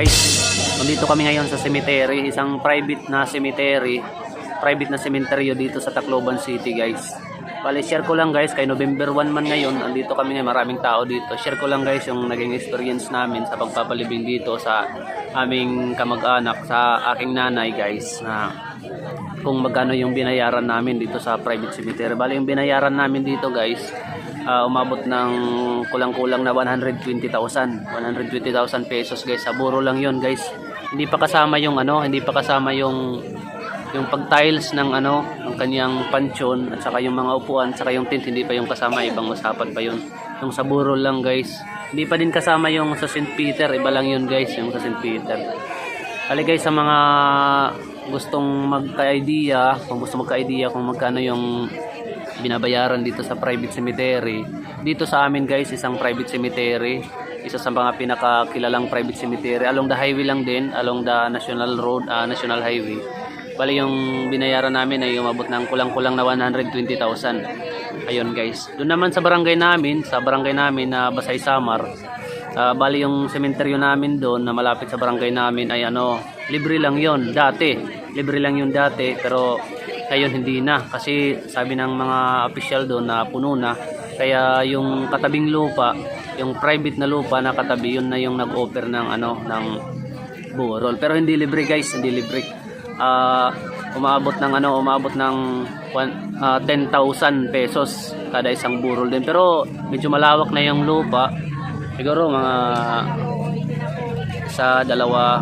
Guys, nandito kami ngayon sa cemetery, isang private na cemeteryo dito sa Tacloban City, guys. Bale, share ko lang guys, kay November 1 man ngayon, andito kami ngayon, maraming tao dito. Share ko lang guys yung naging experience namin sa pagpapalibing dito sa aming kamag-anak, sa aking nanay guys, na kung magkano yung binayaran namin dito sa private cemetery. Bale, yung binayaran namin dito guys, umabot ng kulang-kulang na 120,000 pesos guys. Sa buro lang yon guys. Hindi pa kasama yung yung pag-tiles ng ng kanyang pansyon at saka yung mga upuan, saka yung tent, hindi pa yung kasama, ibang usapan pa yun. Yung sa buro lang guys. Hindi pa din kasama yung sa St. Peter, iba lang yun guys, yung sa St. Peter. Kali guys, sa mga gustong magka-idea, kung magkano yung binabayaran dito sa private cemetery. Dito sa amin guys, isang private cemetery, isa sa mga pinakakilalang private cemetery, along the highway lang din, along the national road, national highway. Bali yung binayaran namin ay umabot ng kulang-kulang na 120,000. Ayun guys. Doon naman sa barangay namin na Basay Samar, bali yung sementeryo namin doon na malapit sa barangay namin ay libre lang yon dati. Libre lang yun dati, pero ngayon hindi na kasi sabi ng mga official doon na puno na. Kaya yung katabing lupa, yung private na lupa na katabi, yun na yung nag-offer ng ng burol. Pero hindi libre guys, hindi libre. Umabot ng 10,000 pesos kada isang burol din. Pero medyo malawak na yung lupa. Siguro mga isa, dalawa,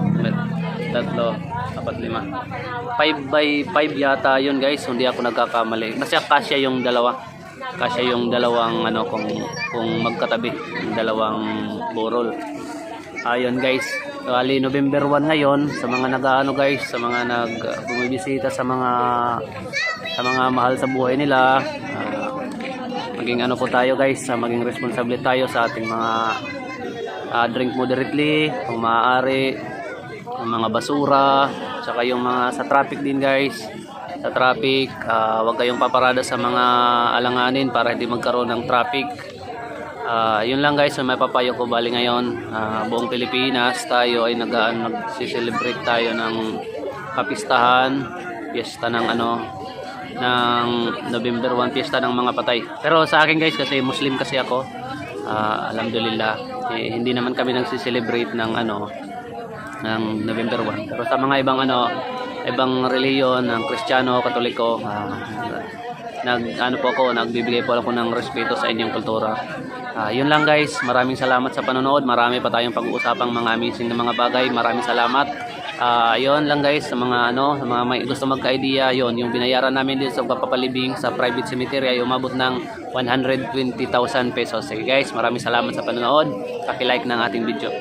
tatlo, apat, lima, 5 by 5 yata yun guys, hindi ako nagkakamali. Kasi kasya yung dalawang kung magkatabi yung dalawang burol. Ayun guys, bali November 1 ngayon, sa mga guys, sa mga bumibisita sa mga mahal sa buhay nila, maging po tayo guys, maging responsable tayo sa ating mga drink moderately kung maaari, yung mga basura, saka yung mga sa traffic din guys. Sa traffic, huwag kayong paparada sa mga alanganin para hindi magkaroon ng traffic. Yun lang guys, may papayo ko. Bali ngayon, buong Pilipinas tayo ay nag-celebrate tayo ng kapistahan, piyesta ng ng November 1, piyesta ng mga patay. Pero sa akin guys, kasi Muslim kasi ako, alhamdulillah, hindi naman kami nag-celebrate ng ng November 1. Pero sa mga ibang reliyon, ng Kristiyano, Katoliko, nagbibigay po ako ng respeto sa inyong kultura. Yun lang guys, maraming salamat sa panonood. Marami pa tayong pag-uusapang mga amazing na mga bagay. Maraming salamat. Yun lang guys, sa mga may gusto magka-idea, yun yung binayaran namin din sa pagpapalibing sa private cemetery ay umabot ng 120,000 pesos. Sige guys, maraming salamat sa panonood. Paki-like ng ating video.